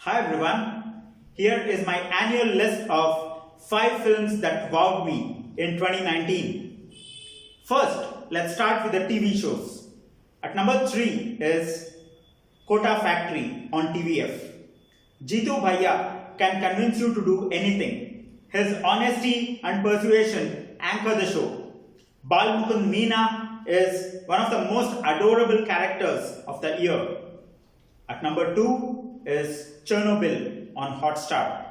Hi everyone, here is my annual list of 5 films that wowed me in 2019. First, let's start with the TV shows. At number 3 is Kota Factory on TVF. Jitu Bhaiya can convince you to do anything. His honesty and persuasion anchor the show. Balmukund Meena is one of the most adorable characters of the year. At number 2 is Chernobyl on Hotstar.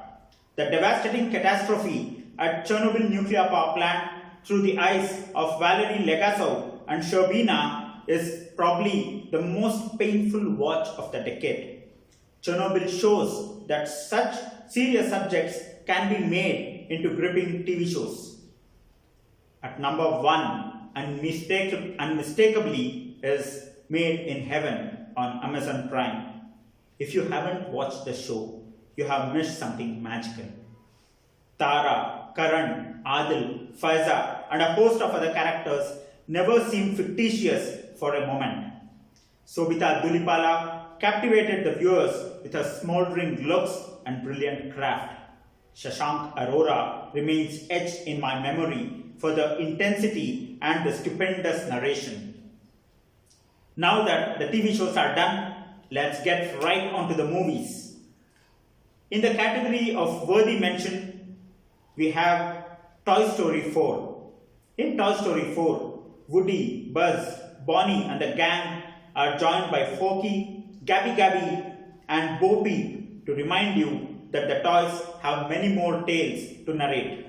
The devastating catastrophe at Chernobyl nuclear power plant through the eyes of Valery Legasov and Sherbina is probably the most painful watch of the decade. Chernobyl shows that such serious subjects can be made into gripping TV shows. At number 1, unmistakably, is Made in Heaven on Amazon Prime. If you haven't watched the show, you have missed something magical. Tara, Karan, Adil, Faiza, and a host of other characters never seemed fictitious for a moment. Sobita Dulipala captivated the viewers with her smoldering looks and brilliant craft. Shashank Arora remains etched in my memory for the intensity and the stupendous narration. Now that the TV shows are done, let's get right onto the movies. In the category of worthy mention, we have Toy Story 4. In Toy Story 4, Woody, Buzz, Bonnie and the gang are joined by Forky, Gabby Gabby and Bo Peep to remind you that the toys have many more tales to narrate.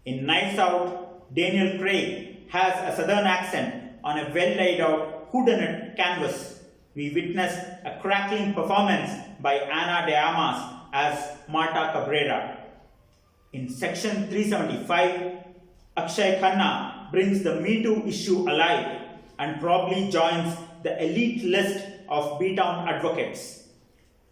In Knives Out, Daniel Craig has a southern accent on a well laid out whodunit canvas. We witnessed a crackling performance by Ana de Armas as Marta Cabrera. In section 375, Akshay Khanna brings the Me Too issue alive and probably joins the elite list of B-Town advocates.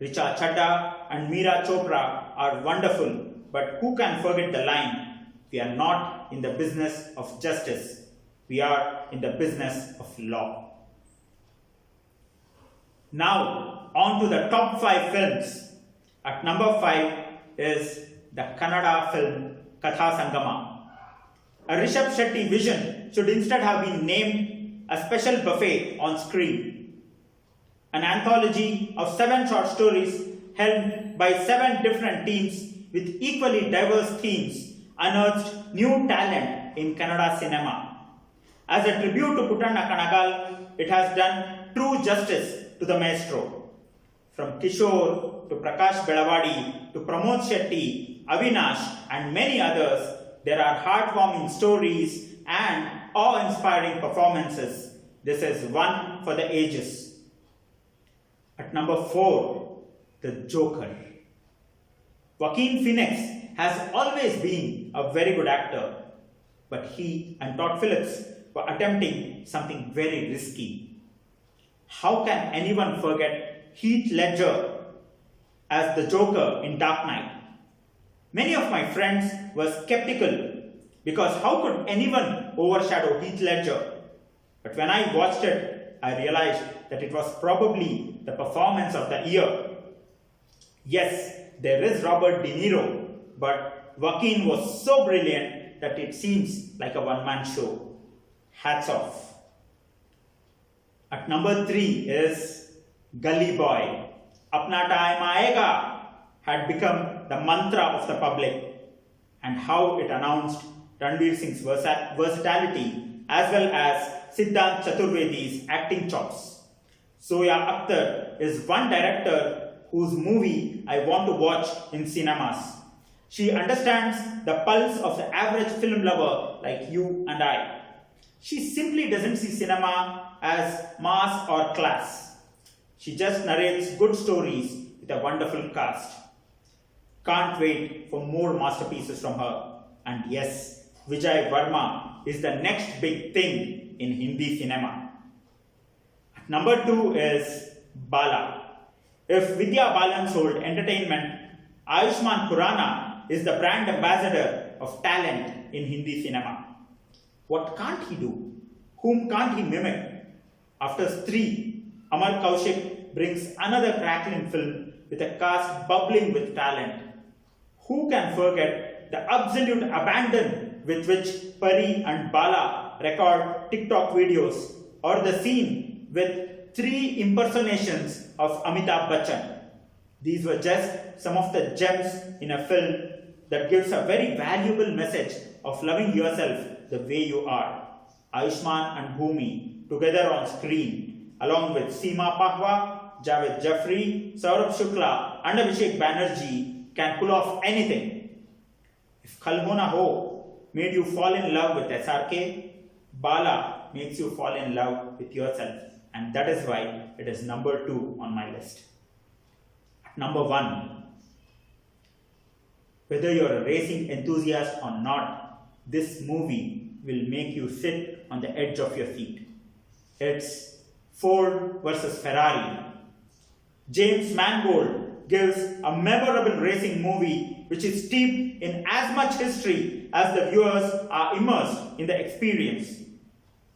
Richa Chadda and Meera Chopra are wonderful, but who can forget the line, "We are not in the business of justice, we are in the business of law." Now, on to the top 5 films. At number 5 is the Kannada film Katha Sangama. A Rishabh Shetty vision should instead have been named a special buffet on screen. An anthology of 7 short stories helmed by 7 different teams with equally diverse themes unearthed new talent in Kannada cinema. As a tribute to Puttanna Kanagal, it has done true justice to the maestro. From Kishore to Prakash Belavadi to Pramod Shetty, Avinash and many others, there are heartwarming stories and awe-inspiring performances. This is one for the ages. At number 4, The Joker. Joaquin Phoenix has always been a very good actor, but he and Todd Phillips were attempting something very risky. How can anyone forget Heath Ledger as the Joker in Dark Knight? Many of my friends were skeptical because how could anyone overshadow Heath Ledger? But when I watched it, I realized that it was probably the performance of the year. Yes, there is Robert De Niro, but Joaquin was so brilliant that it seems like a one-man show. Hats off. At number 3 is Gully Boy. Apna Time Aayega had become the mantra of the public, and how it announced Ranveer Singh's versatility as well as Siddhant Chaturvedi's acting chops. Zoya Akhtar is one director whose movie I want to watch in cinemas. She understands the pulse of the average film lover like you and I. She simply doesn't see cinema as mass or class. She just narrates good stories with a wonderful cast. Can't wait for more masterpieces from her. And yes, Vijay Varma is the next big thing in Hindi cinema. Number 2 is Bala. If Vidya Balan sold entertainment, Ayushmann Khurrana is the brand ambassador of talent in Hindi cinema. What can't he do? Whom can't he mimic? After Stree, Amar Kaushik brings another crackling film with a cast bubbling with talent. Who can forget the absolute abandon with which Pari and Bala record TikTok videos, or the scene with 3 impersonations of Amitabh Bachchan? These were just some of the gems in a film that gives a very valuable message of loving yourself the way you are. Ayushmann and Bhumi together on screen, along with Seema Pahwa, Javed Jaffrey, Saurabh Shukla and Abhishek Banerjee, can pull off anything. If Kal Ho Na Ho made you fall in love with SRK, Bala makes you fall in love with yourself, and that is why it is number 2 on my list. At number 1, whether you're a racing enthusiast or not, this movie will make you sit on the edge of your seat. It's Ford versus Ferrari. James Mangold gives a memorable racing movie which is steeped in as much history as the viewers are immersed in the experience.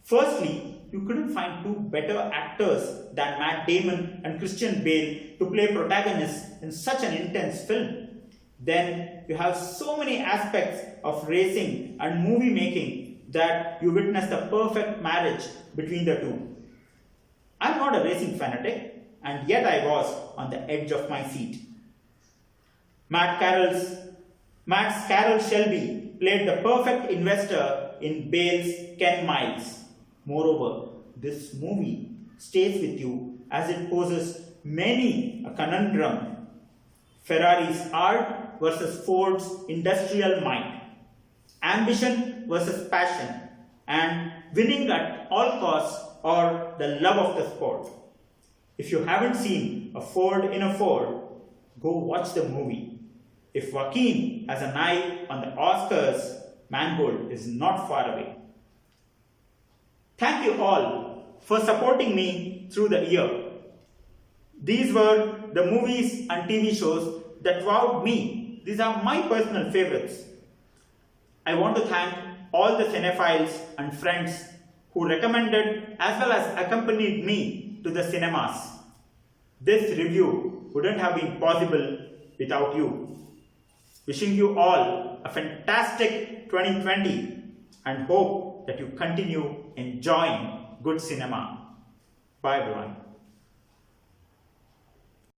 Firstly, you couldn't find 2 better actors than Matt Damon and Christian Bale to play protagonists in such an intense film. Then you have so many aspects of racing and movie making that you witness the perfect marriage between the 2. I'm not a racing fanatic, and yet I was on the edge of my seat. Matt Carroll Shelby played the perfect investor in Bale's Ken Miles. Moreover, this movie stays with you as it poses many a conundrum. Ferrari's art versus Ford's industrial might, ambition versus passion, and winning at all costs or the love of the sport. If you haven't seen A Ford in a Ford, go watch the movie. If Joaquin has an eye on the Oscars, Mangold is not far away. Thank you all for supporting me through the year. These were the movies and TV shows that wowed me. These are my personal favorites. I want to thank all the cinephiles and friends who recommended as well as accompanied me to the cinemas. This review wouldn't have been possible without you. Wishing you all a fantastic 2020 and hope that you continue enjoying good cinema. Bye everyone.